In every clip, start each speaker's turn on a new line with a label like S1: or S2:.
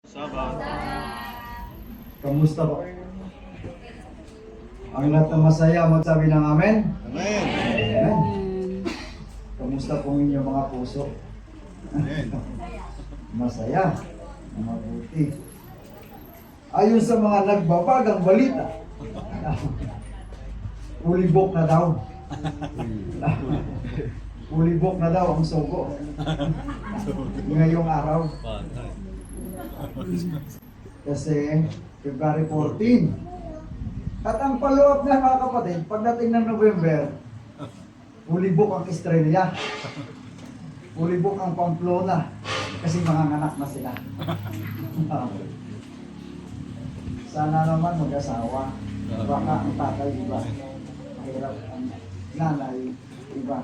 S1: Sabat.
S2: Kamusta po? Ang lahat na masaya, magsabi ng amen?
S1: Amen.
S2: Amen. Kamusta po inyong mga puso?
S1: Amen.
S2: Masaya, mabuti. Ayon sa mga nagbabagang balita, ulibok na daw. Ulibok na daw ang sugo. Ngayong araw. Kasi February 14. At ang follow-up na mga kapatid, pagdating ng November, ulibok ang Estrella. Ulibok ang Pamplona. Kasi manganganak na sila. Sana naman mag-asawa. Baka ang tatay iba. Mahirap ang nanay iba.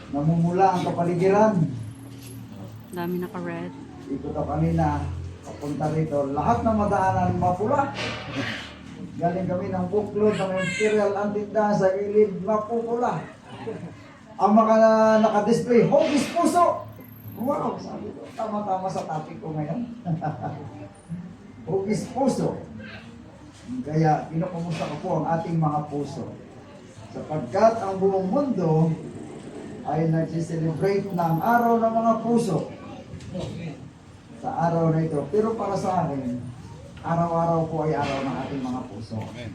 S2: Namumula ang kapaligiran.
S3: Dami naka-red.
S2: Dito ka kanina, papunta rito, lahat ng madaanan mapula. Galing kami ng buklod ng Imperial Antindahan sa gilid, mapupula. Ang mga naka-display, Hogis Puso! Wow, sabi ko, tama-tama sa topic ko ngayon. Hogis Puso. Kaya, kinukumusta ko po ang ating mga puso. Sapagkat ang buong mundo ay nag-celebrate ng araw ng mga puso. Sa araw na ito. Pero para sa akin, araw-araw po ay araw ng ating mga puso.
S1: Amen.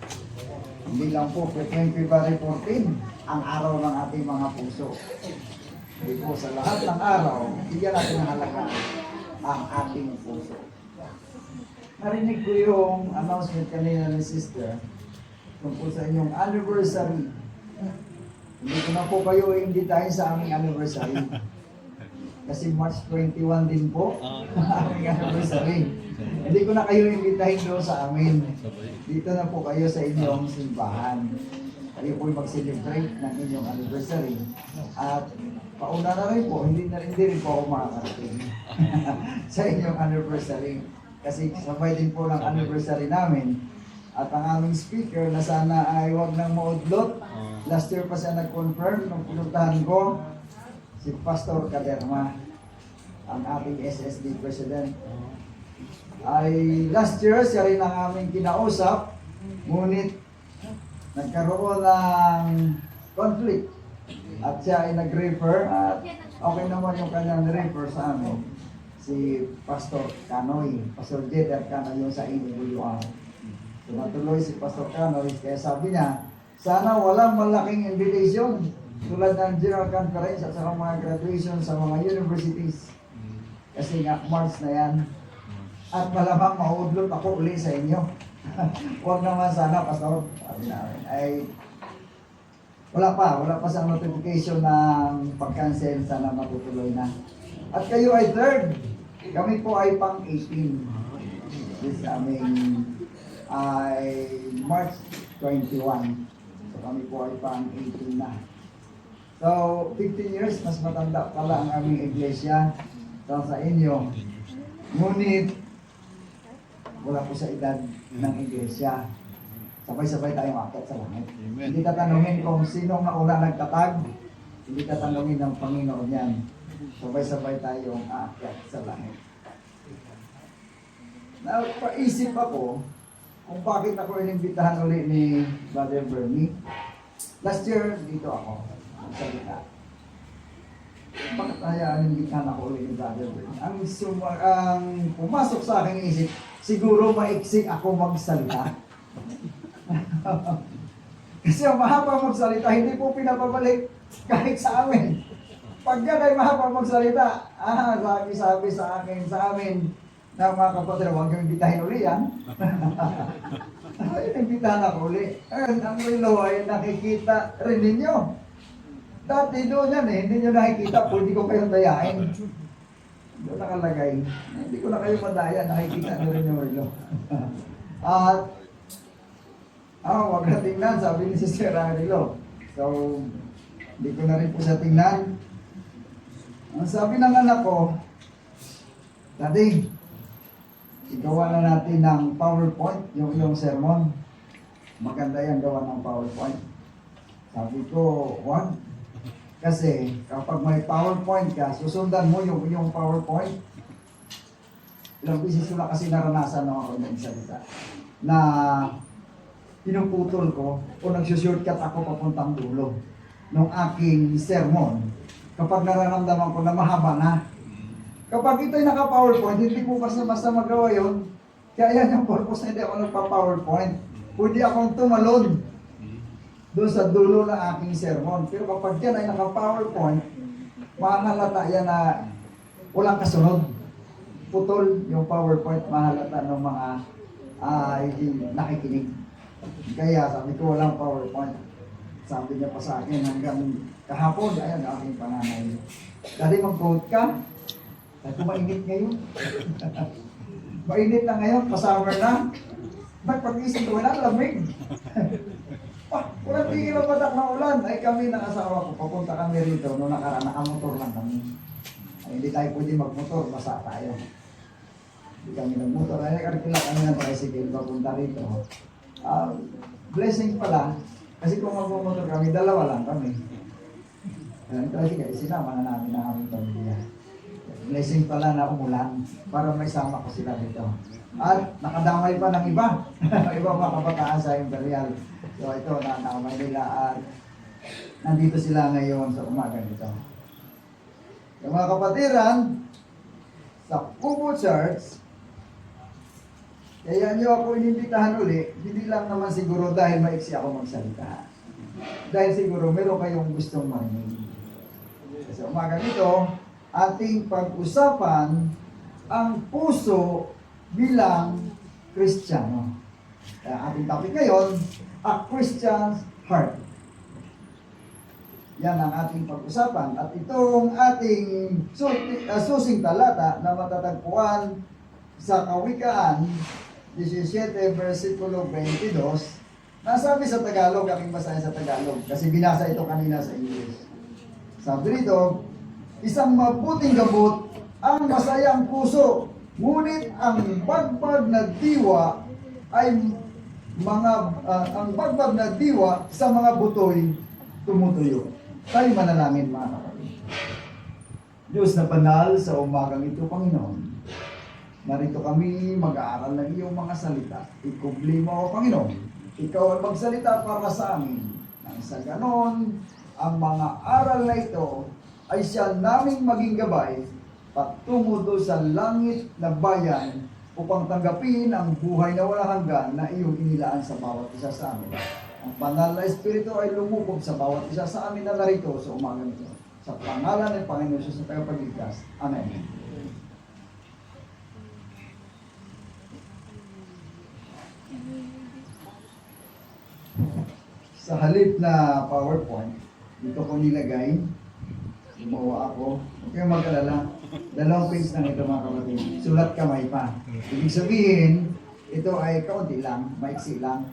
S2: Hindi lang po February 14 ang araw ng ating mga puso. Hindi po sa lahat ng araw, bigyan natin ng halaga ang ating puso. Narinig ko yung announcement kanina ni Sister tungkol sa inyong anniversary. Hindi ko na po kayo iimbitahin sa aming anniversary. Kasi March 21 din po aming anniversary. Hindi ko na kayo imbitahin doon sa amin. Dito na po kayo sa inyong simbahan. Kayo po'y mag-celebrate ng inyong anniversary. At pauna na rin po, hindi rin po ako makakarating sa inyong anniversary. Kasi sabay din po ng anniversary namin. At ang aming speaker na sana ay huwag nang maudlot. Last year pa siya nag-confirm nung pinuntahan ko, si Pastor Caderma, ang ating SSD President. Ay last year siya rin ang aming kinausap, ngunit nagkaroon ng conflict at siya ay nag-refer at okay naman yung kanyang refer sa amin, si Pastor Canoy, Pastor Jeter Canoy yung sa IWR. So natuloy si Pastor Canoy, kaya sabi niya, sana walang malaking invitation tulad ng General Conference at sa mga graduation sa mga universities. Kasi nga, March na yan. At malamang maudlot ako uli sa inyo. Huwag naman sana, Pastor. Sabi namin, ay wala pa sa notification ng pag-cancel, sana matutuloy na. At kayo ay third. Kami po ay pang 18. This aming ay March 21. So kami po ay pang 18 na. So, 15 years, mas matanda pala ang aming iglesia sa inyo. Ngunit, wala po sa edad ng iglesia. Sabay-sabay tayong akit sa langit.
S1: Amen.
S2: Hindi tatanungin kung sinong nauna nagtatag. Hindi tatanungin ng Panginoon yan. Sabay-sabay tayong akit sa langit. Napaisip ako kung bakit ako inimbitahan ulit ni Brother Bernie. Last year, dito ako. Salita. Bakit hayaan imbitahan ako ulit ni Brother Bernie? Ang pumasok sa aking isip, siguro maiksik ako magsalita. Kasi ang mahaba magsalita, hindi po pinapabalik kahit sa amin. Pag yan ay mahaba magsalita, sabi sa amin, na mga kapatid, huwag yung imbitahin uli yan. Imbitahan ako uli. Ang relo ay nakikita rin ninyo. Dati doon yan hindi nyo nakikita, pwede ko kayong dayain. Doon nakalagay. Hindi ko na kayo madaya, nakikita nyo rin yung relo. At, wag na tingnan, sabi ni Sister Angelo. So, hindi ko na rin po siya tingnan. Ang sabi ng anak ko, Daddy, igawa na natin ng PowerPoint, yung iyong sermon. Maganda yan gawa ng PowerPoint. Sabi ko, wag. Kasi kapag may PowerPoint ka, susundan mo yung PowerPoint. Ilang beses ko na kasi naranasan na ako ng salita na pinuputol ko o nagsushortcut ako papuntang dulo ng aking sermon kapag nararamdaman ko na mahaba na. Kapag ito'y naka-PowerPoint, hindi ko basta magawa yun. Kaya yan yung purpose na hindi ako nagpa-PowerPoint. Pwede akong tumalon doon sa dulo ng aking sermon. Pero kapag yan ay naka-PowerPoint, mahalata yan na walang kasunod. Putol yung PowerPoint, mahalata ng mga hindi nakikinig. Kaya sabi ko walang PowerPoint. Sabi niya pa sa akin hanggang kahapon, ayan aking panganay. Dali mag-quote ka? Sabi ko mainit ngayon. Mainit na ngayon, pa-summer na. Pag-isip ko, wala lamig. Walang tigil ang patak ng ulan. Ay kami ng asawa ko, papunta kami rito, noong nakaraan, nakamotor lang kami. Ay, hindi tayo pwede magmotor, basa tayo. Hindi kami nagmotor. Ay, nagkarkila kami ng tricycle, papunta rito. Blessing pala, kasi kung magmotor kami, dalawa lang kami. Ang tricycle, sinama na namin ang aming pamilya. Blessing pala na umulan, para may sama ko sila dito. At nakadamay pa ng iba. Iba mga kabataan sa Imperial. So ito, nakamay nila at nandito sila ngayon sa umaga nito. Yung mga kapatiran, sa Kubo Church, kaya nyo ako inimbitahan uli, hindi lang naman siguro dahil maiksi ako magsalita. Dahil siguro meron kayong gustong marinig. Sa umaga nito, ating pag-usapan ang puso bilang Kristiyano. Kaya ating topic ngayon, a Christian's heart. Yan ang ating pag-usapan. At itong ating susing talata na matatagpuan sa Kawikaan 17 versikulo 22, nasabi sa Tagalog, aking basahin sa Tagalog, kasi binasa ito kanina sa English. Sabi rito, isang mabuting gamot ang masayang puso, ngunit ang bagbag na diwa ay ang bagbag na diwa sa mga butoy tumutuyo. Tayo manalangin mga kapatid. Diyos na banal sa umagang ito, Panginoon. Narito kami mag-aaral ng iyong mga salita. Ikubli mo, Panginoon. Ikaw ang magsalita para sa amin. Nang sa ganon, ang mga aral na ito ay siya naming maging gabay patungo doon sa langit na bayan upang tanggapin ang buhay na walang hanggan na iyong inilaan sa bawat isa sa amin. Ang banal na Espiritu ay lumukob sa bawat isa sa amin na narito sa umaga nito. Sa pangalan ng Panginoon Jesus na tagapagligtas. Amen. Sa halip na PowerPoint, dito ko nilagay, gumawa ako. Huwag kayong mag-alala. 2 page lang ito mga kapatid. Sulat kamay pa. Ibig sabihin, ito ay kaunti lang, maiksi lang.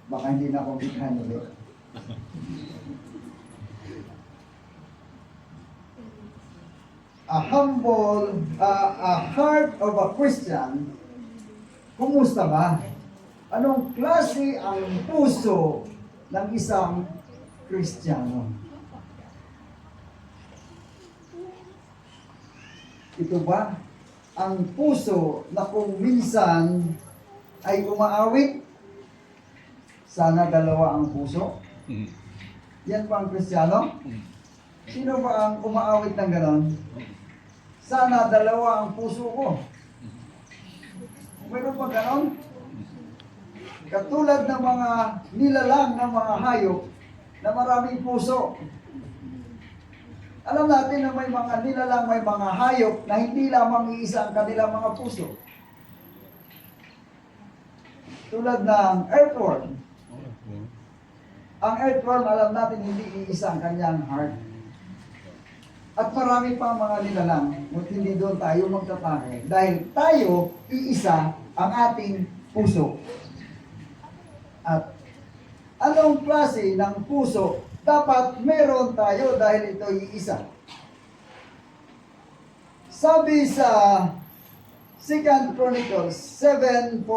S2: Baka hindi na akong bighan ulit. A heart of a Christian, kumusta ba? Anong klase ang puso ng isang Kristiyano? Ito ba ang puso na kung minsan ay umaawit? Sana dalawa ang puso. Yan ba ang Kristiyano? Sino ba ang umaawit ng ganon? Sana dalawa ang puso ko. Meron ba ganon? Katulad ng mga nilalang ng mga hayop na maraming puso. Alam natin na may mga nilalang, may mga hayop na hindi lamang iisa ang kanilang mga puso. Tulad ng earthworm. Ang earthworm, alam natin, hindi iisa ang kanyang heart. At marami pang mga nilalang, ngunit hindi doon tayo magtatake. Dahil tayo, iisa ang ating puso. At anong klase ng puso dapat meron tayo dahil ito iisa? Sabi sa 2 Chronicles 7:14,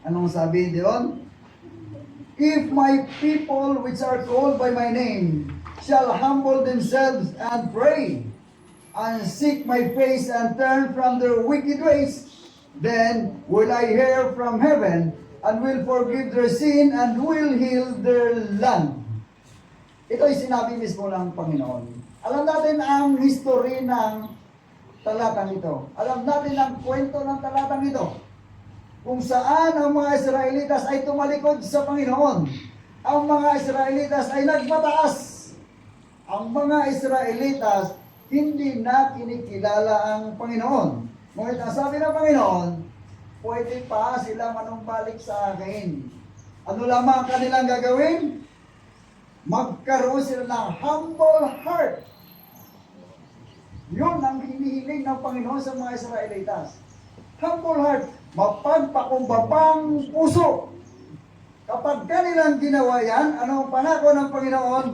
S2: anong sabi doon? If my people which are called by my name shall humble themselves and pray, and seek my face and turn from their wicked ways, then will I hear from heaven and will forgive their sin and will heal their land. Ito ay sinabi mismo ng Panginoon. Alam natin ang history ng talatang ito. Alam natin ang kwento ng talatang ito. Kung saan ang mga Israelitas ay tumalikod sa Panginoon. Ang mga Israelitas ay nagmataas. Ang mga Israelitas hindi na kinikilala ang Panginoon. Ngunit ang sabi ng Panginoon, pwede pa sila manumbalik sa akin. Ano lamang ang kanilang gagawin? Magkaroon sila ng humble heart. Yun ang hinihiling ng Panginoon sa mga Israelitas. Humble heart, mapagpakumbabang puso. Kapag kanilang ginawa yan, ano ang pangako ng Panginoon?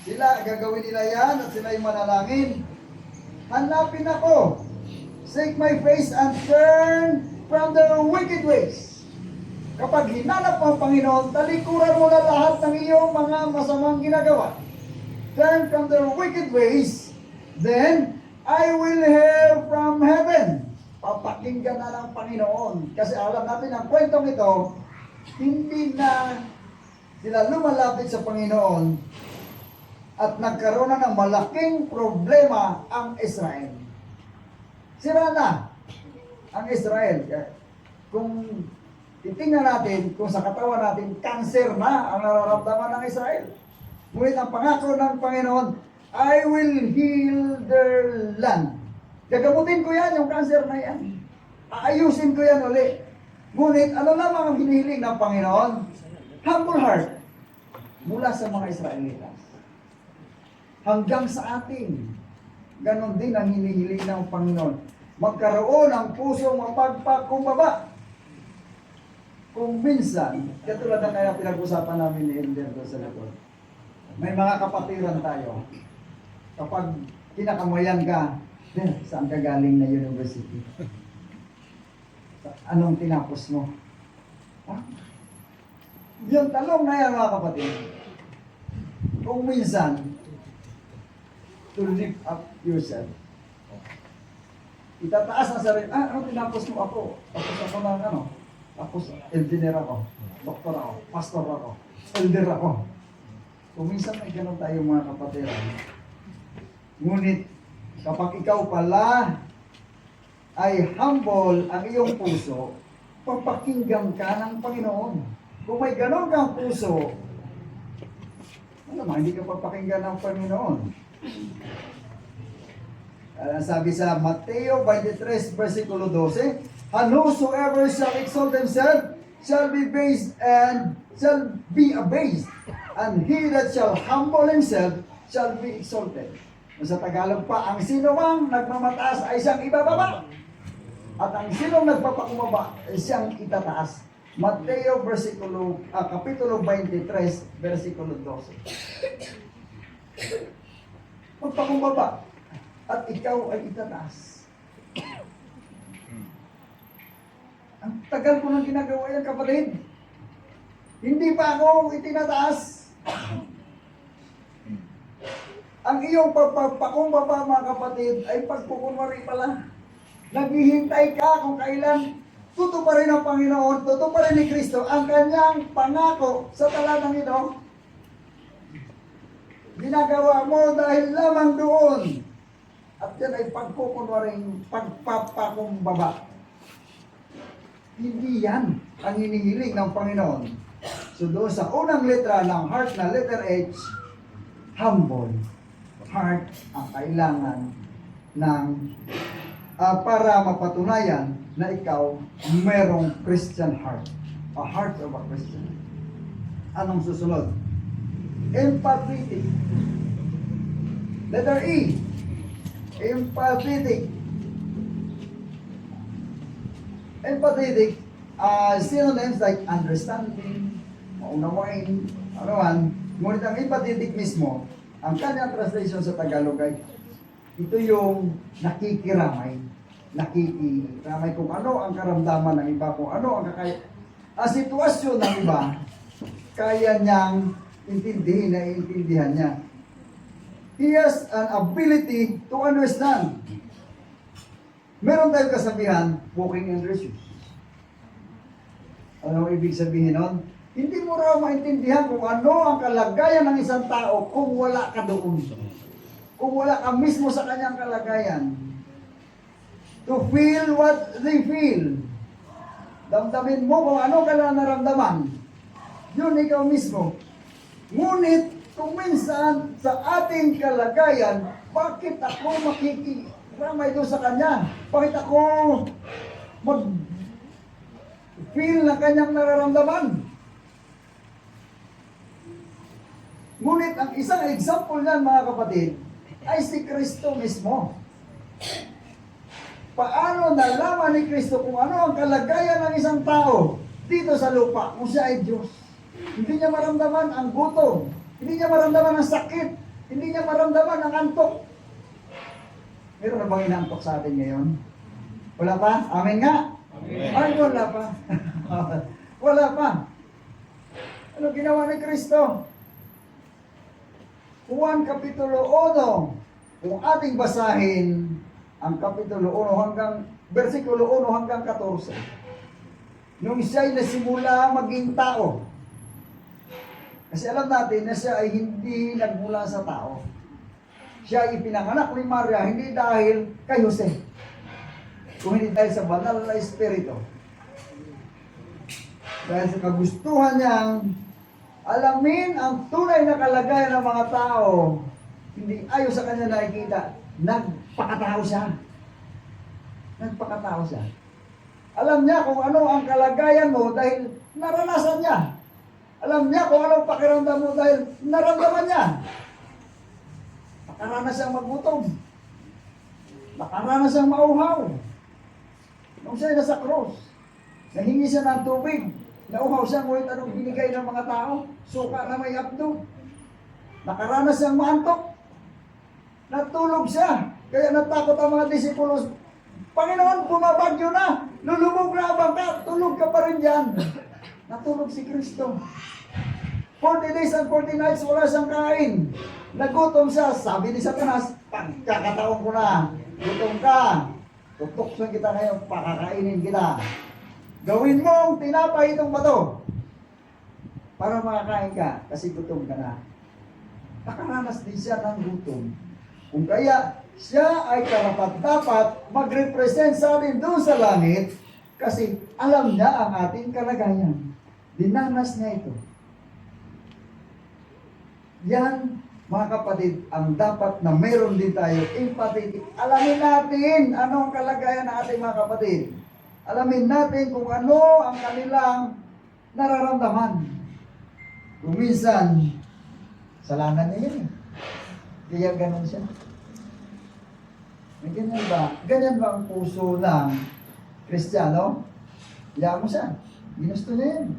S2: Sila, gagawin nila yan at sila yung manalangin. Hanapin ako. Seek my face and turn from their wicked ways. Kapag hinanap mo ang Panginoon, talikuran mo na lahat ng iyong mga masamang ginagawa. Turn from their wicked ways, then I will hear from heaven. Papakinggan na ng Panginoon. Kasi alam natin ang kwentong ito, hindi na sila lumalapit sa Panginoon at nagkaroon na ng malaking problema ang Israel. Sira na ang Israel. Kung titingnan natin, kung sa katawan natin, cancer na ang nararamdaman ng Israel. Ngunit ang pangako ng Panginoon, I will heal their land. Gagamutin ko yan, yung cancer na yan. Aayusin ko yan uli. Ngunit ano lamang ang hinihiling ng Panginoon? Humble heart mula sa mga Israelitas. Hanggang sa atin, ganon din ang hinihiling ng Panginoon. Magkaroon ng pusong mapagpakumbaba. Kung minsan, katulad ng kaya pinag-usapan namin ni Elder doon sa likod, may mga kapatiran tayo. Kapag kinakamayan ka, saan ka galing na university? Anong tinapos mo? Ah? Yung talong na yan, mga kapatid. Kung minsan, to lift up yourself. Itataas ang sarili. Ano tinapos mo ako? Tapos ako ng ano? Tapos engineer ako, doktor ako, pastor ako, elder ako. Kung minsan may ganun tayo mga kapatiran. Ngunit kapag ikaw pala ay humble ang iyong puso, papakinggan ka ng Panginoon. Kung may ganun kang puso, hindi ka papakinggan ng Panginoon. Sabi sa Mateo 23, versikulo 12, and whosoever shall exalt himself shall be abased and shall be abased, and he that shall humble himself shall be exalted. Sa Tagalog pa, ang sinumang nagmamataas ay siyang ibababa, at ang sinong nagpapakumbaba ay siyang itataas. Mateo kapitulo 23, versikulo 12. Magpakumbaba at ikaw ay itataas. Ang tagal ko nang ginagawa yan, kapatid. Hindi pa ako itinataas. Ang iyong pagpapakumbaba, mga kapatid, ay pagpukunwari pala. Naghihintay ka kung kailan tutuparin ang Panginoon, tutuparin ni Kristo ang kanyang pangako sa talatang ito. Ginagawa mo dahil lamang doon. At yan ay pagkukunwaring pagpapakumbaba. Hindi yan ang hinihiling ng Panginoon. So doon sa unang letra ng heart na letter H, humble heart ang kailangan ng para mapatunayan na ikaw merong Christian heart. A heart of a Christian. Anong susunod? Empathetic. Letter E. Empathetic. Empathetic, synonyms like understanding, maunawain, ano man. Ngunit ang empathetic mismo, ang kanyang translation sa Tagalog ay ito yung nakikiramay. Nakikiramay kung ano ang karamdaman ng iba, kung ano ang sitwasyon ng iba, kaya niyang intindihin na intindihan niya. He has an ability to understand. Meron tayong kasabihan, walking in their shoes. Ano ibig sabihin nun? Hindi mo raw maintindihan kung ano ang kalagayan ng isang tao kung wala ka doon. Kung wala ka mismo sa kanyang kalagayan. To feel what they feel. Damdamin mo kung ano ka na naramdaman. Yun ikaw mismo. Ngunit kung minsan sa ating kalagayan, bakit ako makikiramay doon sa kanya? Bakit ako mag-feel na kanyang nararamdaman? Ngunit ang isang example niyan mga kapatid, ay si Kristo mismo. Paano nalaman ni Kristo kung ano ang kalagayan ng isang tao dito sa lupa kung siya ay Diyos? Hindi niya maramdaman ang gutom. Hindi niya maramdaman ang sakit. Hindi niya maramdaman ang antok. Meron na bang inaantok sa atin ngayon? Wala pa? Amen nga? Amen. Ay, wala pa. Wala pa. Ano ginawa ni Kristo? Juan Kapitulo 1. Kung ating basahin ang Kapitulo 1 hanggang, versikulo 1 hanggang 14. Nung siya'y nasimula maging tao. Kasi alam natin na siya ay hindi nagmula sa tao. Siya ay ipinanganak ni Maria hindi dahil kay Jose. Kung hindi dahil sa banal na espiritu. Dahil sa kagustuhan niyang alamin ang tunay na kalagayan ng mga tao, hindi ayon sa kanya nakikita, nagpakatao siya. Nagpakatao siya. Alam niya kung ano ang kalagayan mo dahil naranasan niya. Alam niya kung anong pakiramdam mo dahil naramdaman niya. Nakaranas siyang magutom. Nakaranas siyang mauhaw. Nung siya nasa cross, nahingi siya ng tubig. Nauhaw siya, ngunit anong binigay ng mga tao? Suka na may apdo. Nakaranas siyang maantok. Natulog siya. Kaya natakot ang mga disipulos. Panginoon, bumabagyo na. Lulubog na ang bangka. Tulog ka pa rin dyan. Natulog si Kristo. 40 days and 40 nights wala siyang kain. Nagutom siya. Sabi ni Satanas, pagkakataon ko na. Gutom ka. Tutuksan kita ngayon. Pakakainin kita. Gawin mong tinapay itong bato. Para makakain ka. Kasi gutom ka na. Nakaranas din siya ng gutom. Kung kaya siya ay karapat-dapat mag-represent sa atin doon sa langit kasi alam niya ang ating kalagayan. Dinanas niya ito. Yan, mga kapatid, ang dapat na meron din tayo empathy. Alamin natin anong kalagayan ng ating mga kapatid. Alamin natin kung ano ang kanilang nararamdaman. Kung minsan, salanan niya yun. Kaya ganun siya. May ganyan ba? Ganyan ba ang puso ng Kristiyano? Hayaan mo siya. Ginusto niya yan.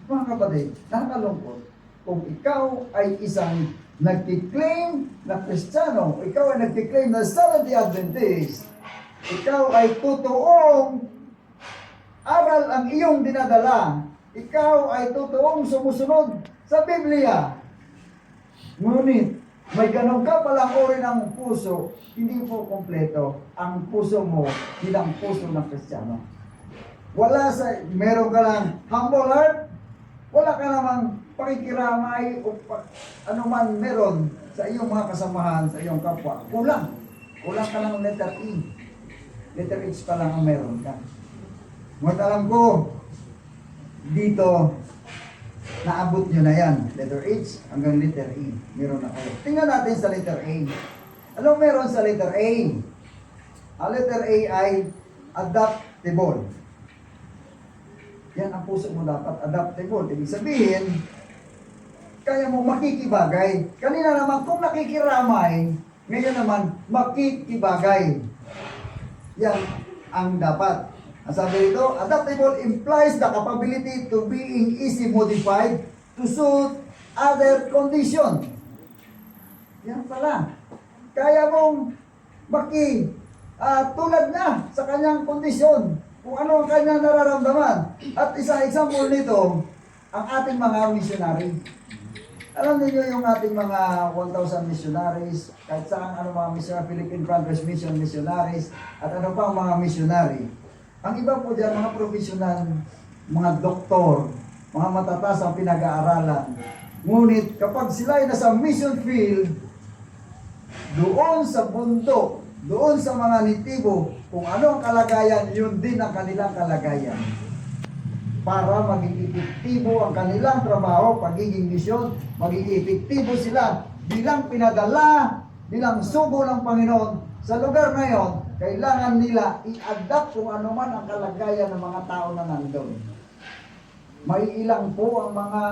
S2: Mga kapatid, nakakalungkot. Kung ikaw ay isang nagtiklaim na Kristiyano, ikaw ay nagtiklaim na Seventh-day Adventist, ikaw ay totoong aral ang iyong dinadala, ikaw ay totoong sumusunod sa Biblia. Ngunit, may ganun ka palang uri ng puso, hindi po kompleto ang puso mo bilang puso ng Kristiyano. Wala sa, meron ka lang humble heart, wala ka namang pakikiramay o ano man meron sa iyong mga kasamahan, sa iyong kapwa. Kulang. Kulang ka lang letter E. Letter H pa lang ang meron ka. Ngunit alam ko, dito, naabot nyo na yan. Letter H hanggang letter E. Meron na kayo. Tingnan natin sa letter A. Anong meron sa letter A? Ang letter A ay adaptable. Yan ang puso mo dapat, adaptable. Ibig sabihin, kaya mo makikibagay. Kanina naman, kung nakikiramay, ngayon naman, makikibagay. Yan ang dapat. Ang sabi dito, adaptable implies the capability to being easy modified to suit other condition. Yan pala. Kaya mong tulad na sa kanyang kondisyon. Kung ano ang kanyang nararamdaman. At isang example nito, ang ating mga missionary. Alam niyo yung ating mga 1,000 missionaries, kahit saan ano mga missionary, Philippine Congress Mission missionaries, at ano pa mga missionary. Ang iba po dyan, mga professional, mga doktor, mga matataas ang pinag-aaralan. Ngunit kapag sila ay nasa mission field, doon sa bundok, doon sa mga nitibo, kung ano ang kalagayan, yun din ang kanilang kalagayan. Para maging epektibo ang kanilang trabaho, pagiging misyon, maging epektibo sila bilang pinadala, bilang sugo ng Panginoon sa lugar na yon. Kailangan nila i-adapt kung ano man ang kalagayan ng mga tao na nandun. May ilang po ang mga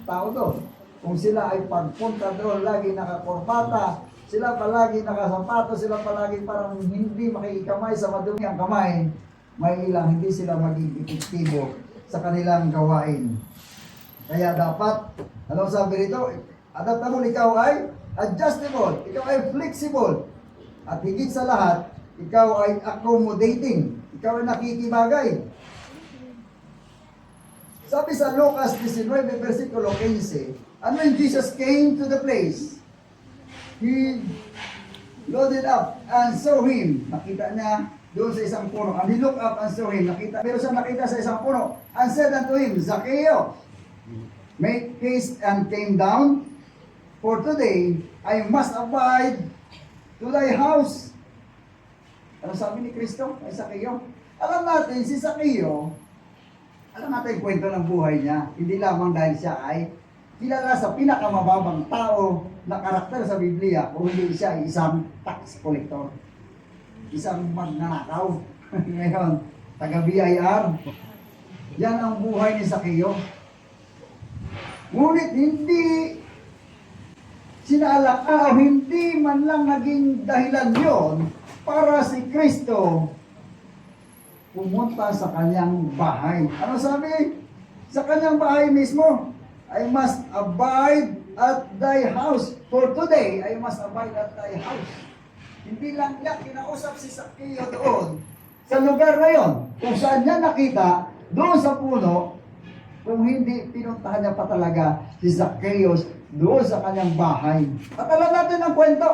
S2: tao doon. Kung sila ay pagpunta doon, lagi nakakorbata, sila palagi nakasapato, sila palagi parang hindi makikikamay sa madumi ang kamay, may ilang hindi sila maging epektibo sa kanilang gawain. Kaya dapat, ano sabi rito, adaptable, ikaw ay adjustable, ikaw ay flexible, at higit sa lahat, ikaw ay accommodating, ikaw ay nakikibagay. Sabi sa Lucas 19, versikulo 15, and when Jesus came to the place, He loaded up and saw him. Nakita niya doon sa isang puno. And he looked up and saw him. Pero siya nakita sa isang puno. And said unto him, Zacchaeus, make haste and came down, for today I must abide to thy house. Ano sabi ni Kristo kay Zacchaeus? Alam natin, si Zacchaeus, alam natin yung kwento ng buhay niya. Hindi lamang dahil siya ay kilala sa pinakamababang tao na karakter sa Biblia, kung hindi siya ay isang tax collector. Isang magnanakaw. Ngayon, taga-BIR. Yan ang buhay ni Zacchaeus. Ngunit hindi sinalaka o hindi man lang naging dahilan yon para si Kristo pumunta sa kanyang bahay. Ano sabi? Sa kanyang bahay mismo, I must abide at thy house. For today, I must abide at thy house. Hindi lang niya kinausap si Zacchaeus doon sa lugar na yon, kung saan niya nakita, doon sa puno, kung hindi pinuntahan niya pa talaga si Zacchaeus doon sa kanyang bahay. At alam natin ang kwento.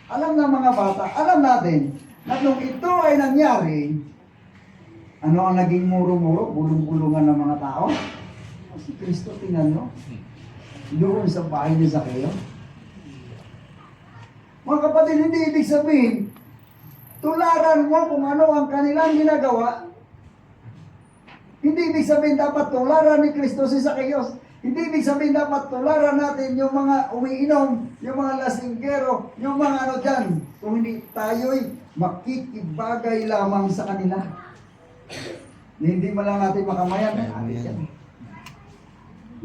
S2: Alam ng mga bata, alam natin na nung ito ay nangyari, ano ang naging muro-muro, bulong-bulungan ng mga tao? Si Kristo, tingnan nyo, doon sa bahay ni Zacchaeus. Mga kapatid, hindi ibig sabihin, tularan mo kung ano ang kanilang ginagawa. Hindi ibig sabihin dapat tularan ni Kristo si Zacchaeus. Hindi ibig sabihin dapat tularan natin yung mga umiinom, yung mga lasinggero, yung mga ano dyan. Kung hindi tayo'y makikibagay lamang sa kanila. Hindi man lang natin makamayan, alis yan.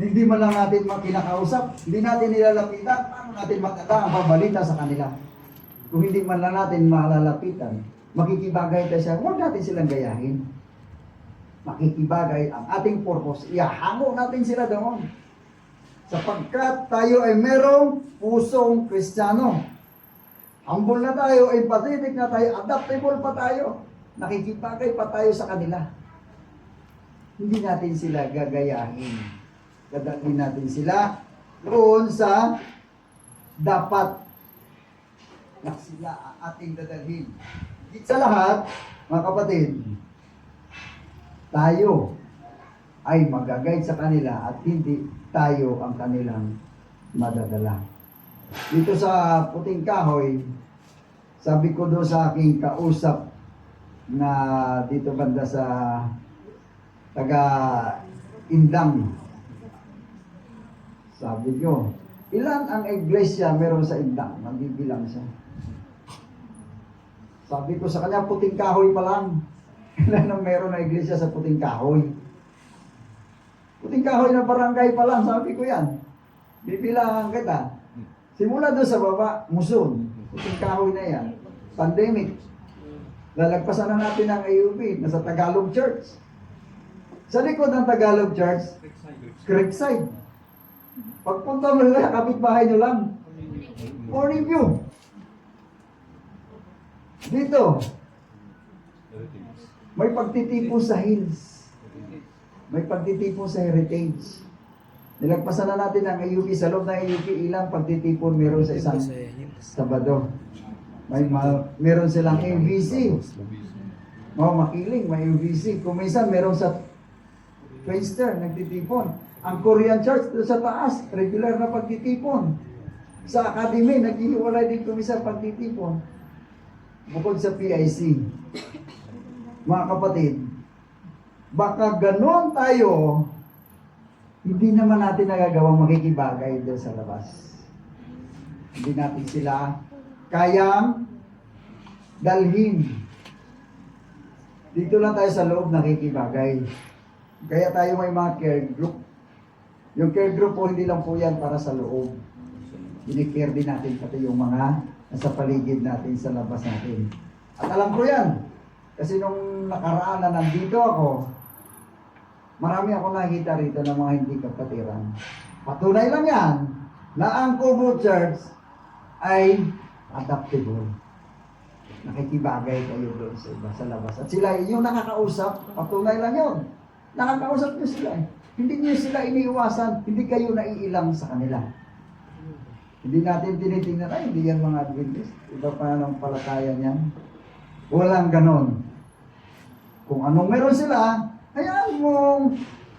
S2: Hindi man lang natin makinakausap, hindi natin nilalapitan, paano natin magkata ang pabalita sa kanila? Kung hindi man lang natin malalapitan, makikibagay tayo siya, huwag natin silang gayahin. Makikibagay ang ating purpose, ihahango natin sila doon. Sapagkat tayo ay merong pusong Kristiyano. Humble na tayo, empathetic na tayo, adaptable pa tayo. Nakikibagay pa tayo sa kanila. Hindi natin sila gagayahin. Dadalhin natin sila doon sa dapat na sila ating dadalhin. Higit sa lahat, mga kapatid, tayo ay mag-guide sa kanila at hindi tayo ang kanilang madadala. Dito sa Puting Kahoy, sabi ko doon sa aking kausap na dito banda sa taga Indang, sabi ko, ilan ang iglesia meron sa Indang? Nagbibilang siya. Sabi ko sa kanya, Puting Kahoy pa lang. Ilan ang meron na iglesia sa Puting Kahoy? Puting Kahoy na barangay pa lang, sabi ko yan. Bibilangan kita. Simula doon sa baba, Muson. Puting Kahoy na yan. Pandemic. Lalagpasan na natin ang AUB, nasa Tagalog Church. Sa likod ng Tagalog Church, Creekside. Pagpunta mo nila, kapitbahay nyo lang. Morning View. Dito, may pagtitipon sa Hills. May pagtitipon sa Heritage. Nilagpasan na natin ang AUP. Sa loob ng AUP, ilang pagtitipon meron sa isang Sabado. Meron silang MVC. Makiling, may MVC. Kung minsan, meron sa Twister, nagtitipon. Ang Korean Church, doon sa taas, regular na pagtitipon. Sa Academy, naghihiwalay din kumisa pagtitipon. Bukod sa PIC. Mga kapatid, baka ganon tayo, hindi naman natin nagagawang makikibagay doon sa labas. Hindi natin sila kayang dalhin. Dito lang tayo sa loob nakikibagay. Kaya tayo may mga care group. Yung care group po, hindi lang po yan para sa loob. Ini-care din natin pati yung mga nasa paligid natin sa labas natin. At alam ko yan. Kasi nung nakaraan na nandito ako, marami ako nakikita rito ng mga hindi kapatiran. Patunay lang yan na ang Kubo Church ay adaptable. Nakikibagay kayo doon sa iba, sa labas. At sila, yung nakakausap, patunay lang yun. Nakakausap nyo sila. Hindi nyo sila iniiwasan, hindi kayo naiilang sa kanila. Hindi natin tinitingnan, ay, hindi yan mga Adventist. Iba pa ng palatayan yan. Walang ganon. Kung anong meron sila, hayaan mo,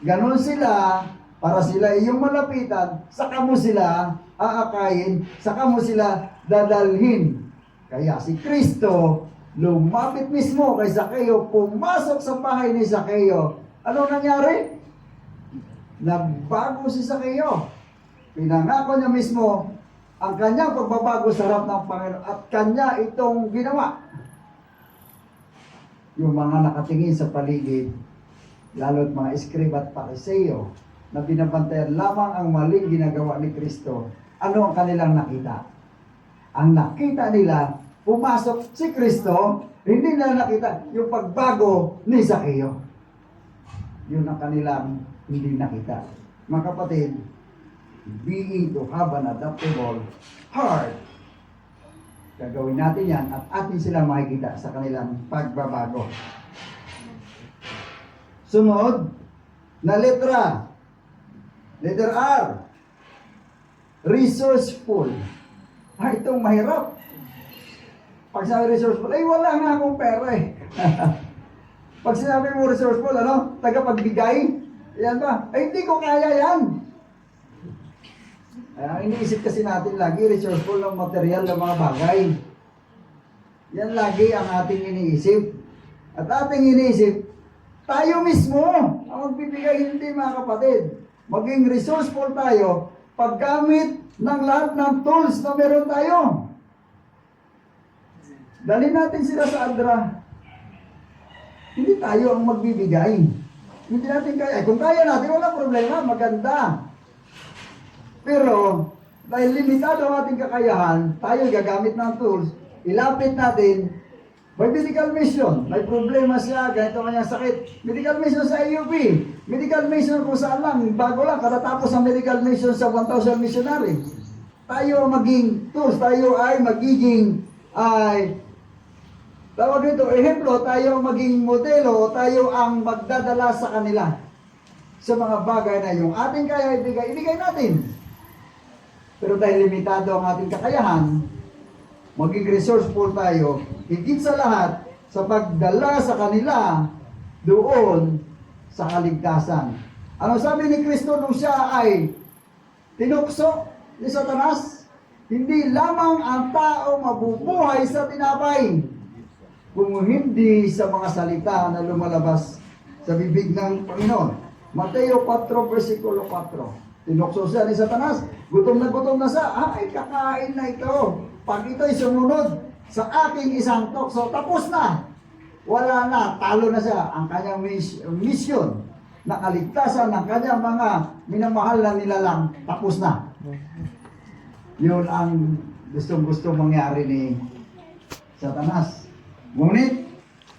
S2: ganon sila, para sila iyong malapitan, saka mo sila aakayin, saka mo sila dadalhin. Kaya si Kristo, lumapit mismo kay Zaccheo, pumasok sa bahay ni Zaccheo. Ano nangyari? Nagbago si Zaccheo. Pinangako niya mismo ang kanyang pagbabago sa harap ng Panginoon at kanya itong ginawa. Yung mga nakatingin sa paligid, lalo't mga eskrib at pariseo, na binabantayan lamang ang maling ginagawa ni Kristo, ano ang kanilang nakita? Ang nakita nila, pumasok si Kristo, hindi nila nakita yung pagbago ni Zaccheo. Yun ang kanilang hindi nakita. Mga kapatid, being to have an adaptable heart, gagawin natin yan at atin sila makikita sa kanilang pagbabago. Sunod na letra, letter R, resourceful. Itong mahirap. Pag sinabi resourceful, ay wala nga akong pera eh. Pag sinabi mo resourceful, tagapagbigay, yan ba? Ay hindi ko kaya yan. Ang iniisip kasi natin lagi, resourceful ng material ng mga bagay. Yan lagi ang ating iniisip. At ating iniisip, tayo mismo ang magbibigay, hindi mga kapatid. Maging resourceful tayo paggamit ng lahat ng tools na meron tayo. Dalhin natin sila sa Adra. Hindi tayo ang magbibigay. Hindi natin kaya. Kung kaya natin, wala problema, maganda. Pero, dahil limitado ang ating kakayahan, tayo gagamit ng tools, ilapit natin, may medical mission, may problema siya, ganito kanyang sakit, medical mission sa AUP, medical mission kung saan lang, bago lang, katatapos ang medical mission sa 1,000 missionary. Tayo maging tools, tayo ay magiging, tawag nito, ehemplo, tayo maging modelo, tayo ang magdadala sa kanila sa mga bagay na yung ating kaya ibigay natin. Pero dahil limitado ang ating kakayahan, maging resourceful tayo, higit sa lahat, sa pagdala sa kanila doon sa kaligtasan. Ano sabi ni Kristo nung siya ay tinukso ni Satanas? Hindi lamang ang tao mabubuhay sa tinapay, kung hindi sa mga salita na lumalabas sa bibig ng Panginoon. Mateo 4, versikulo 4. Tinukso siya ni Satanas, gutom na siya, ay kakain na ito. Pag ito'y sumunod sa aking isang tukso, tapos na. Wala na, talo na siya. Ang kanyang mission na kaligtasan ng kanyang mga minamahal na nilalang, tapos na. Yun ang gustong-gusto mangyari ni Satanas. Ngunit,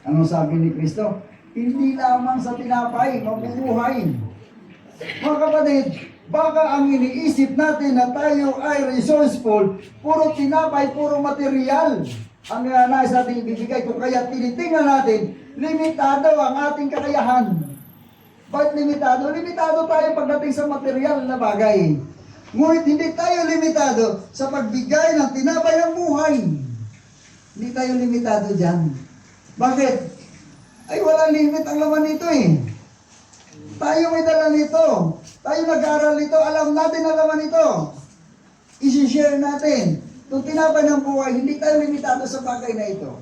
S2: anong sabi ni Kristo? Hindi lamang sa tinapay, mabubuhay. Mga kapatid, baka ang iniisip natin na tayo ay resourceful, puro tinapay, puro material ang nais natin ibibigay. Kung kaya tinitingnan natin, limitado ang ating kakayahan. Bakit limitado? Limitado tayo pagdating sa material na bagay. Ngunit hindi tayo limitado sa pagbigay ng tinapay ng buhay. Hindi tayo limitado dyan. Bakit? Ay wala limit ang laman nito eh. Tayo may dala nito. Tayo nag-aaral nito. Alam natin ang laman nito. I-share natin. Itong tinapay ng buhay, hindi tayo limitado sa bagay na ito.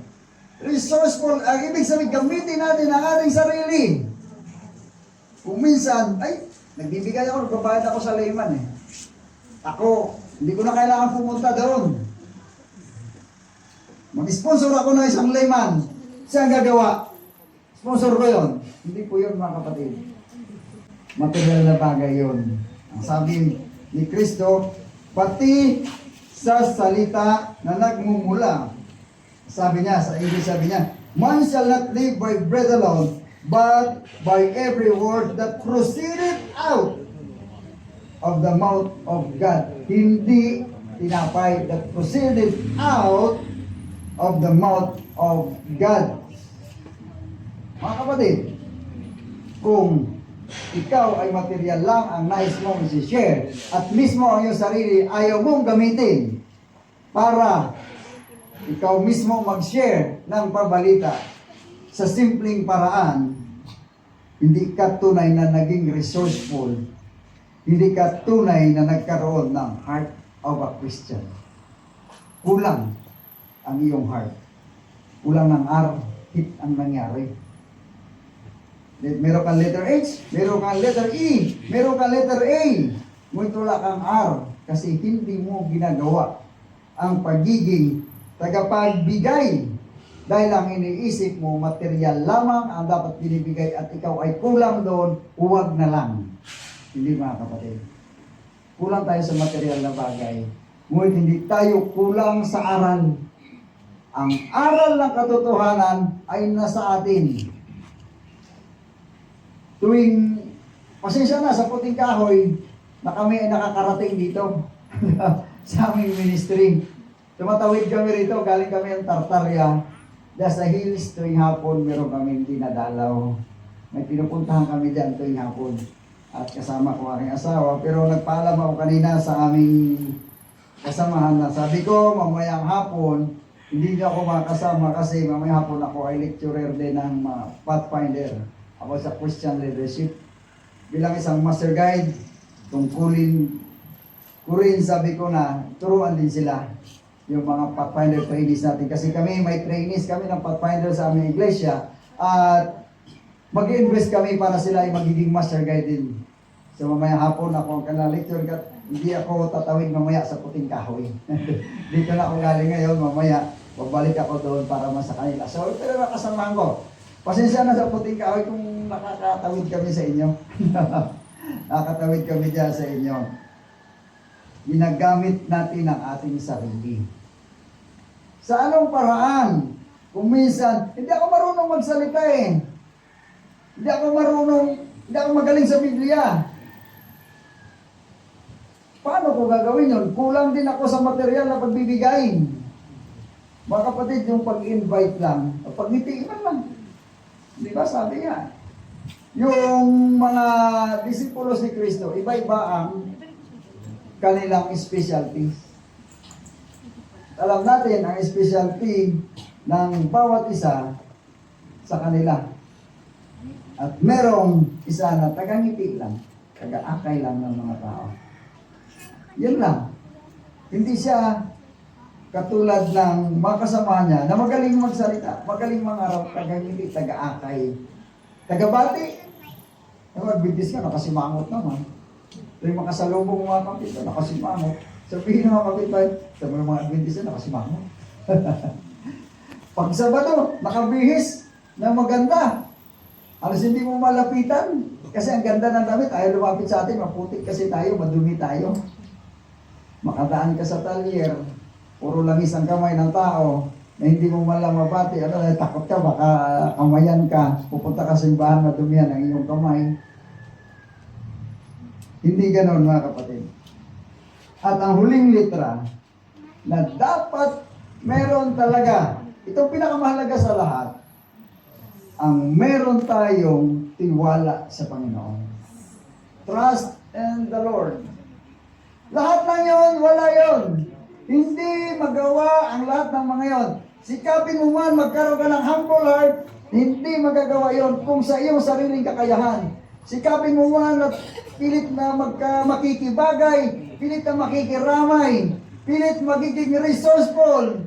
S2: Resourceful, ang ibig sabihin, gamitin natin ang ating sarili. Kung minsan, ay, nagbibigay ako, nagbabayad ako sa layman eh. Ako, hindi ko na kailangan pumunta doon. Mag-sponsor ako ng isang layman. Siya ang gagawa. Sponsor ko yun. Hindi po yun mga kapatid. Material na bagay yun. Ang sabi ni Kristo, pati sa salita na nagmumula. Sabi niya, sa English sabi niya, man shall not live by bread alone, but by every word that proceeded out of the mouth of God. Hindi tinapay that proceeded out of the mouth of God. Mga kapatid, kung ikaw ay material lang ang nais mong isi-share at mismo ang iyong sarili ayaw mong gamitin para ikaw mismo mag-share ng pabalita sa simpleng paraan, hindi ka tunay na naging resourceful. Hindi ka tunay na nagkaroon ng heart of a Christian. Kulang ang iyong heart. Kulang ng hit ang nangyari. Meron kang letter H, meron kang letter E, meron kang letter A. Ngunit wala kang R kasi hindi mo ginagawa ang pagiging tagapagbigay. Dahil ang iniisip mo, material lamang ang dapat binibigay at ikaw ay kulang doon, huwag na lang. Hindi mga kapatid. Kulang tayo sa material na bagay. Ngunit hindi tayo kulang sa aral. Ang aral ng katotohanan ay nasa atin. Tuwing, pasensya na sa puting kahoy, na kami ay nakakarating dito sa aming ministry. Tumatawid kami rito, galing kami ang Tartaria. Dahil sa hills tuwing hapon, meron kami dinadalaw. May pinupuntahan kami dyan tuwing hapon. At kasama ko aking asawa. Pero nagpaalam ako kanina sa aming kasamahan na sabi ko, mamayang hapon, hindi niyo ako makasama kasi mamayang hapon ako ay lecturer din ng Pathfinder. Ako sa Christian Leadership. Bilang isang master guide, tungkulin ko rin sabi ko na turuan din sila yung mga Pathfinder trainees natin. Kasi kami, may trainees kami ng Pathfinder sa aming iglesia. At mag-invest kami para sila ay magiging master guide din. So mamaya hapon ako ang kanang lecture. Hindi ako tatawid mamaya sa puting kahoy. Dito na ako galing ngayon. Mamaya, babalik ako doon para mas sa kanila. So, pero nakasamahan ko. Pasensya na sa puting kahoy kung nakakatawid kami sa inyo. Nakakatawid kami dyan sa inyo. Ginagamit natin ang ating sarili. Sa anong paraan? Kung minsan, hindi ako marunong magsalita eh. Hindi ako magaling sa Biblia. Paano ko gagawin yun? Kulang din ako sa material na pagbibigay. Mga kapatid, yung pag-invite lang, pag-ngitiiman lang. Di ba sabi nga, yung mga disipulos ni Kristo, iba-iba ang kanilang specialties. Alam natin ang specialty ng bawat isa sa kanila. At merong isa na tagangiti lang, taga-akay lang ng mga tao. Yan lang. Hindi siya katulad ng mga kasama niya na magaling magsalita, magaling mangarap, tagangiti, taga-akay, taga-bati. Magbibis ka, nakasimangot naman. Ito yung makasalubong mga kapitbahay, nakasimangot. Sabihin ng mga kapitbahay, sabi ng mga Adventist na nakasimangot. Pag Sabado, nakabihis na maganda. Alas hindi mo malapitan. Kasi ang ganda ng damit, ayaw lumapit sa atin, maputik kasi tayo, madumi tayo. Makadaan ka sa talyer, puro langis ang kamay ng tao, na hindi mo malang mabati, takot ka, baka kamayan ka, pupunta ka sa simbahan, madumihan ang iyong kamay. Hindi ganoon mga kapatid. At ang huling litra, na dapat meron talaga, itong pinakamahalaga sa lahat, ang meron tayong tiwala sa Panginoon. Trust in the Lord. Lahat ng yon, wala yon. Hindi magawa ang lahat ng mga yon. Sikapin mo man, magkaroon ka ng humble heart, hindi magagawa yon kung sa iyong sariling kakayahan. Sikapin mo man at pilit na makikibagay, pilit na makikiramay, pilit magiging resourceful.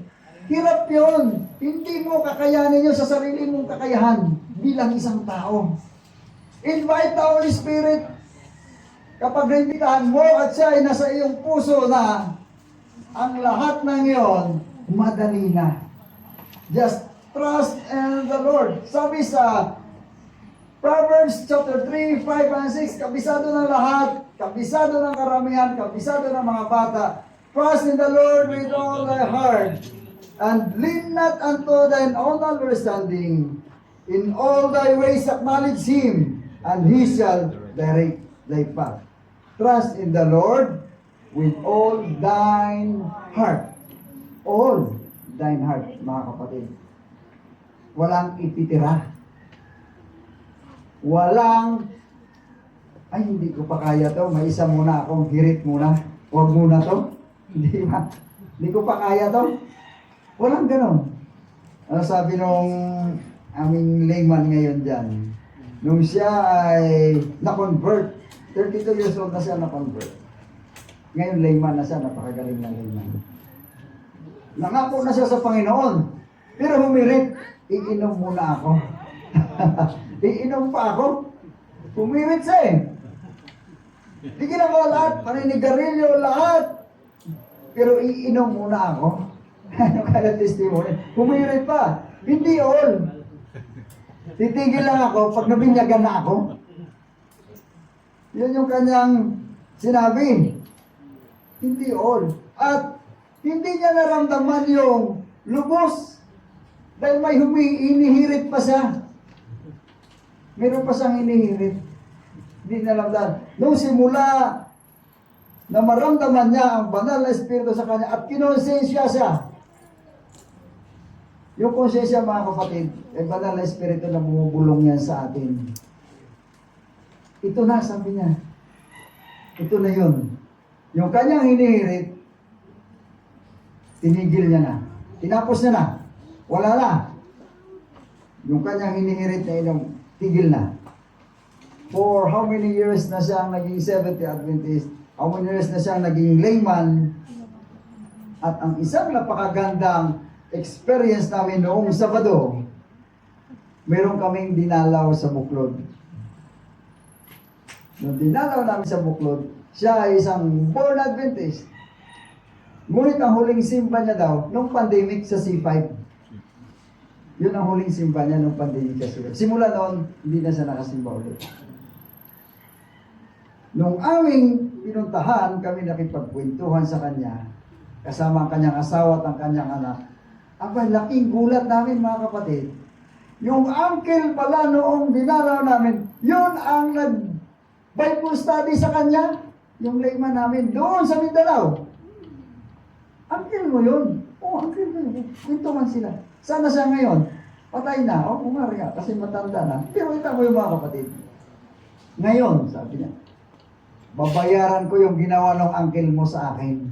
S2: Hirap yon. Hindi mo kakayanin yun sa sarili mong kakayahan bilang isang tao. Invite the Holy Spirit. Kapag naimbitahan mo at siya ay nasa iyong puso na, ang lahat ng iyon, madali na. Just trust in the Lord. Sabi sa Proverbs chapter 3, 5, and 6, kabisado ng lahat, kabisado ng karamihan, kabisado ng mga bata. Trust in the Lord with all thy heart, and lean not unto thine own understanding. In all thy ways acknowledge Him, and He shall direct thy path. Trust in the Lord with all thine heart. All thine heart, mga kapatid. Walang ititira. Walang, ay hindi ko pa kaya to, may isa muna akong hirit muna. Huwag muna to. Hindi ko pa kaya to. Walang ganon. Ano sabi nung aming layman ngayon dyan? Nung siya ay na-convert, 32 years old na siya na-convert. Ngayon layman na siya, napakagaling na layman. Nangako na siya sa Panginoon. Pero humirit, iinom muna ako. Iinom pa ako. Humirit siya eh. Di ginagawa lahat, paninigarilyo, lahat. Pero iinom muna ako. Ano kaya testimony? Humirit pa. Hindi all. Titigil lang ako pag nabinyagan na ako. Yun yung kanyang sinabi. Hindi all. At hindi niya naramdaman yung lubos. Dahil may inihirit pa siya. Meron pa siyang inihirit. Hindi naramdaman. Nung simula na maramdaman niya ang banal na espiritu sa kanya at kinonsensya siya. Yung konsensya, mga kapatid, ay banal na espiritu na bumubulong yan sa atin. Ito na, sabi niya. Ito na yun. Yung kanyang hinihirit, tinigil niya na. Tinapos niya na. Wala na. Yung kanyang hinihirit na inom, tigil na. For how many years na siyang naging Seventh-day Adventist? How many years na siyang naging layman? At ang isang napakagandang experience namin noong Sabado, meron kaming dinalaw sa Buklod. Nung dinalaw namin sa Buklod, siya ay isang born Adventist. Ngunit ang huling simba niya daw, nung pandemic sa C5. Yun ang huling simba niya nung pandemic sa C5. Simula noon, hindi na siya nakasimba ulit. Nung aming pinuntahan, kami nakipagkwentuhan sa kanya, kasama ang kanyang asawa at ang kanyang anak. Aba, laking gulat namin, mga kapatid. Yung uncle pala noong dinalaw namin, yun ang nag-Bible study sa kanya. Yung layman namin doon sa Mindanao. Uncle mo yun. Oo, uncle mo yun. Kwentuhan sila. Sana siya ngayon? Patay na. O, kumari nga, kasi matanda na. Pero ito mo yung mga kapatid. Ngayon, sabi niya, babayaran ko yung ginawa ng uncle mo sa akin.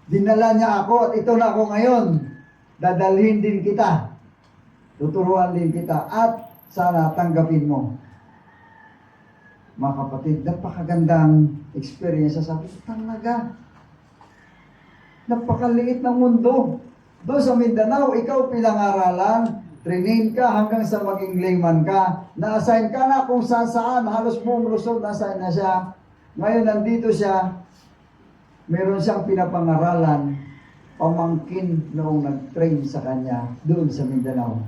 S2: Dinala niya ako at ito na ako ngayon. Dadalhin din kita. Tuturuan din kita. At sana tanggapin mo. Mga kapatid, napakagandang experience. Sabi ko, talaga. Napakaliit ng mundo. Doon sa Mindanao, ikaw pinangaralan, trainin ka hanggang sa maging layman ka. Na-assign ka na kung saan-saan. Halos buong Luzon, na-assign na siya. Ngayon, nandito siya. Meron siyang pinapangaralan, pamangkin noong nag-train sa kanya doon sa Mindanao.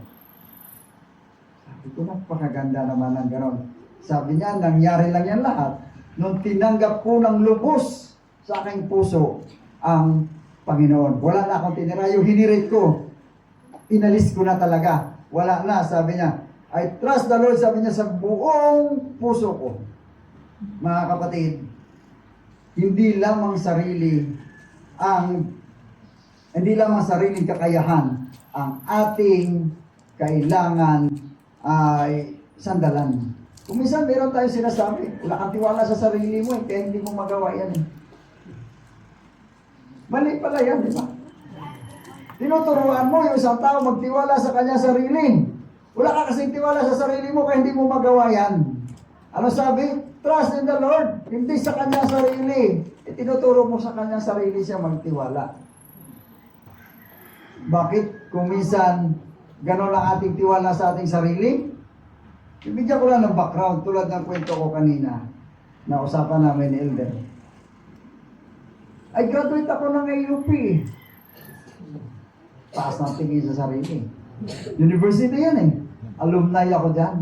S2: Sabi ko, napakaganda naman ng ganon. Sabi niya, nangyari lang yan lahat nung tinanggap ko ng lubos sa aking puso ang Panginoon. Wala na akong tinira. Yung hinirit ko, inalis ko na talaga. Wala na, sabi niya. I trust the Lord, sabi niya, sa buong puso ko. Mga kapatid, hindi lamang sariling kakayahan ang ating kailangan ay sandalan. Kung minsan meron tayong sinasabi, wala kang tiwala sa sarili mo, kaya hindi mo magawa yan. Mali pala yan, di ba? Tinuturuan mo yung isang tao magtiwala sa kanya sarili. Wala ka kasing tiwala sa sarili mo, kaya hindi mo magawa yan. Ano sabi? Trust in the Lord, hindi sa kanya sarili. Tinuturo mo sa kanya sarili siya magtiwala. Bakit? Kung minsan, gano'n ang ating tiwala sa ating sarili? Ibigyan ko lang ng background, tulad ng kwento ko kanina, na usapan namin ni Elder. Ay, graduate ako ng AUP. Taas ng tingin sa sarili. University yan eh. Alumni ako dyan.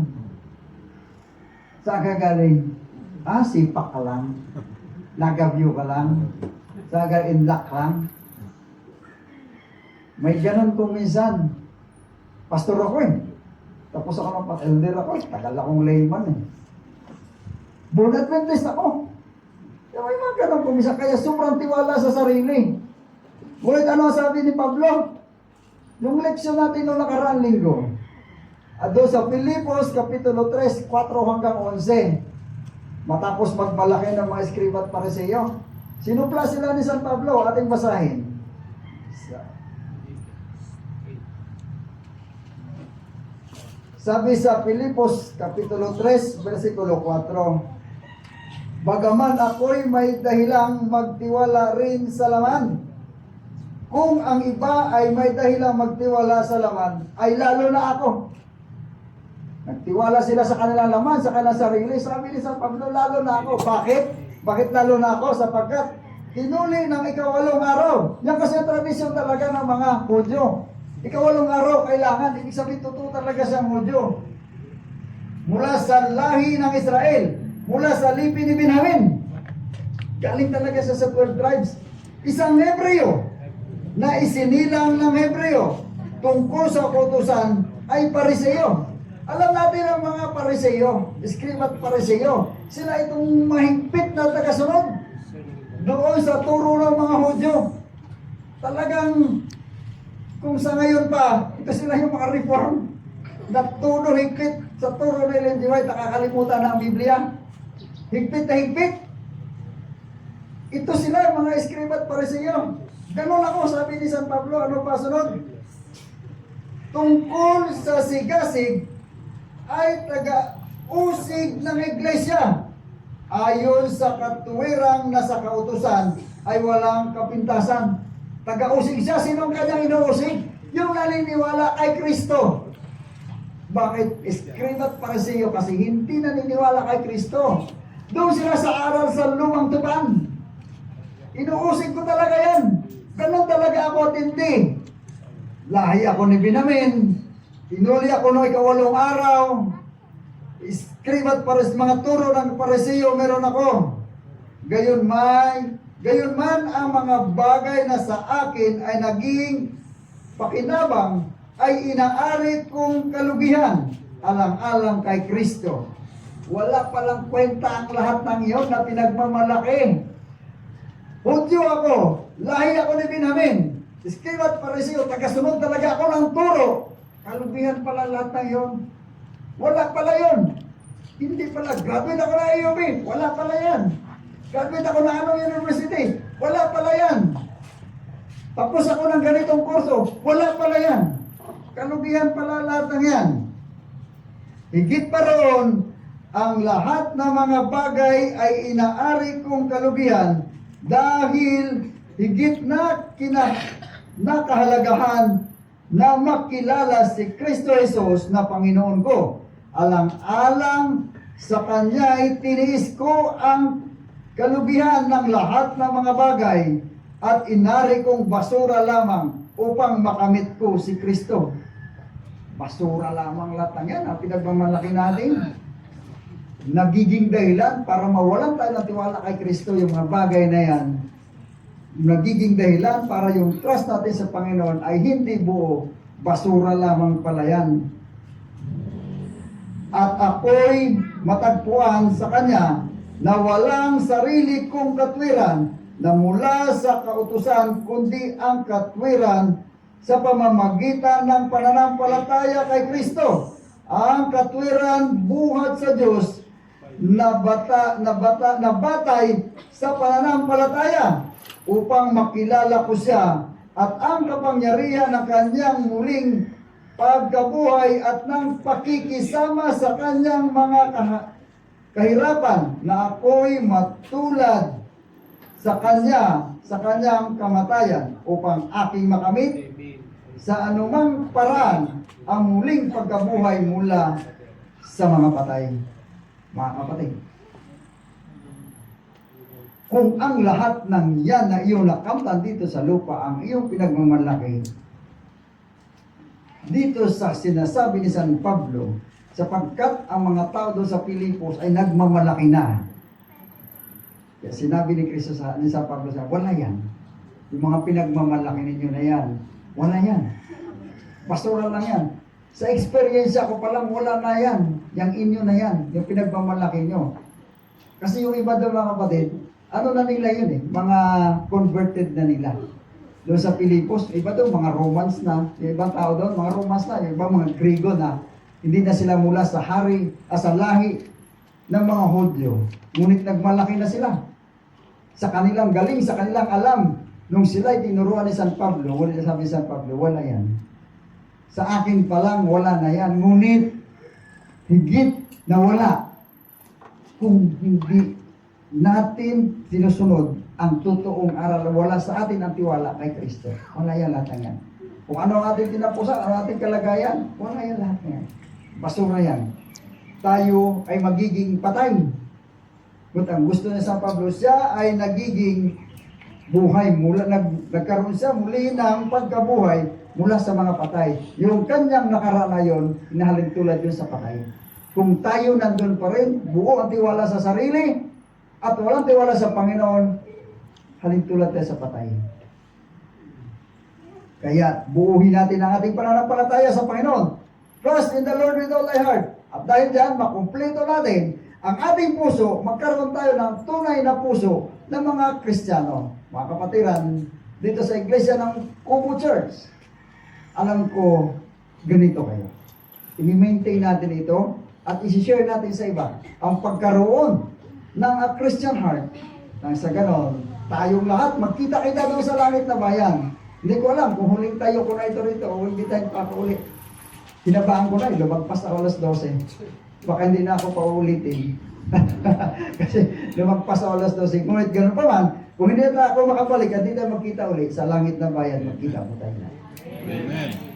S2: Saan ka galing? Sipak ka lang. Nagaview ka lang. Saan ka inlock lang. May ganun kung minsan. Pastor ako eh. Tapos ako ng elder ako, tagal akong layman eh. Born Adventist ako. Kaya may mga ganun kumisa, kaya sobrang tiwala sa sarili. Ngunit ano sabi ni Pablo? Yung leksyon natin noong nakaraang linggo, doon sa Filipos, Kapitulo 3, 4 hanggang 11, matapos magmalaki ng mga eskriba at pariseyo, sinupla sila ni San Pablo, ating basahin. Sabi sa Filipos, Kapitulo 3, versikulo 4, bagaman ako'y may dahilang magtiwala rin sa laman, kung ang iba ay may dahilang magtiwala sa laman, ay lalo na ako. Nagtiwala sila sa kanilang laman, sa kanilang sarili. Sabi ni San Pablo, lalo na ako. Bakit? Bakit lalo na ako? Sapagkat hinuli ng ikawalong araw. Yan kasi ang tradisyon talaga ng mga Hudyo. Ikawalong araw, kailangan, ibig sabihin, totoo talaga siyang Hudyo. Mula sa lahi ng Israel, mula sa lipi ni Benjamin. Galing talaga siya sa 12 tribes. Isang Hebreo, na isinilang ng Hebreo, tungkol sa kautusan, ay Pariseo. Alam natin ang mga Pariseo, Escriba at Pariseo, sila itong mahigpit na tagasunod doon sa turo ng mga Hudyo. Talagang, kung sa ngayon pa, ito sila yung mga reform na todo higpit sa turo ni Ellen G. White, nakakalimutan na ang Biblia. Higpit na higpit. Ito sila, mga Escriba at Pariseo. Ganun ako, sabi ni San Pablo, ano pa sunod? Tungkol sa sigasig ay taga-usig ng iglesia. Ayon sa katuwirang nasa kautusan ay walang kapintasan. Taga-usig siya. Sinong kanyang inuusig? Yung naniniwala kay Kristo. Bakit? Escriba at Pariseo kasi hindi naniniwala kay Kristo. Doon sila sa aral sa lumang tupan. Inuusig ko talaga yan. Ganun talaga ako at hindi. Lahi ako ni Benjamin. Tinuli ako noong ikawalong araw. Escriba at mga turo ng Pariseo meron ako. Gayon man ang mga bagay na sa akin ay naging pakinabang ay inaari kong kalugihan alang-alang kay Kristo. Wala palang kwenta ang lahat ng iyon na pinagmamalaki. Hudyo ako, lahi ako ni Benjamin. Escriba at Pariseo, tagasunod talaga ako ng turo. Kalugihan pala lahat ng iyon. Wala pala yun. Hindi pala. Graduate ako na AUP. Wala pala yan. Graduate ako na anong university. Wala pala yan. Tapos ako ng ganitong kurso. Wala pala yan. Kalugihan pala lahat ng yan. Higit pa roon, ang lahat ng mga bagay ay inaari kong kalugihan dahil higit na kahalagahan na makilala si Kristo Jesus na Panginoon ko. Alang-alang sa Kanya'y tiniis ko ang kalugihan ng lahat ng mga bagay at inari kong basura lamang upang makamit ko si Kristo. Basura lamang lahat ng yan ang pinagmamalaki natin. Nagiging dahilan para mawalan tayo ng tiwala kay Kristo yung mga bagay na yan. Nagiging dahilan para yung trust natin sa Panginoon ay hindi buo, basura lamang pala yan. At ako'y matagpuan sa Kanya na walang sarili kong katwiran na mula sa kautusan, kundi ang katwiran sa pamamagitan ng pananampalataya kay Kristo ang katwiran buhat sa Diyos na batay sa pananampalataya upang makilala ko siya at ang kapangyarihan ng kanyang muling pagkabuhay at ng pakikisama sa kanyang mga kahirapan na ako'y matulad sa kanyang kamatayan upang aking makamit sa anumang paraan ang muling pagkabuhay mula sa mga patay. Mga kapatid, kung ang lahat ng yan na iyong nakamtan dito sa lupa, ang iyong pinagmamalaki, dito sa sinasabi ni San Pablo, sapagkat ang mga tao doon sa Pilipos ay nagmamalaki na. Kaya sinabi ni Kristo ni San Pablo, wala yan. Yung mga pinagmamalaki ninyo na yan, wala yan. Pastoral lang yan. Sa experience ko pa lang, wala na yan. Yang inyo na yan, yung pinagmamalaki nyo. Kasi yung iba doon mga kapatid, ano na nila yun eh, mga converted na nila. Doon sa Pilipos, iba doon, mga Romans na, yung ibang tao doon, mga Romans na, yung ibang mga Griego na, hindi na sila mula sa sa lahi ng mga Hudyo. Ngunit nagmalaki na sila. Sa kanilang galing, sa kanilang alam, nung sila tinuruan ni San Pablo, wala sabi ni San Pablo, wala yan. Sa akin pa lang, wala na yan. Ngunit, higit na wala kung hindi natin sinusunod ang totoong aral. Wala sa atin ang tiwala kay Kristo. Wala yan lahat ng yan. Kung ano ang ating tinapusan, ano ang ating kalagayan, wala yan lahat ng yan. Basura yan. Tayo ay magiging patay. But ang gusto ni San Pablo, siya ay nagiging buhay. Nagkaroon siya muli ng pagkabuhay mula sa mga patay. Yung kanyang nakaraan na yun, inahalin tulad yun sa patay. Kung tayo nandun pa rin, buo ang tiwala sa sarili, at walang tiwala sa Panginoon, halintulad tayo sa patay. Kaya buuhin natin ang ating pananampalataya sa Panginoon. Trust in the Lord with all thy heart. At dahil dyan, makumpleto natin ang ating puso, magkaroon tayo ng tunay na puso ng mga Kristiyano. Mga kapatiran, dito sa iglesia ng Kubo Church, alam ko, ganito kayo. I-maintain natin ito at isi-share natin sa iba ang pagkaroon ng a Christian heart. Nang sa ganon, tayong lahat magkita-kita doon sa langit na bayan. Hindi ko alam kung huling tayo ko na ito rito o hindi tayo papauli. Hinabaan ko na, lumagpas na alas 12. Baka hindi na ako paulitin. Kasi lumagpas na alas 12. Ngunit ganun pa man, kung hindi na ako makabalik at hindi tayo magkita ulit sa langit na bayan, magkita mo tayo na.
S1: Amen.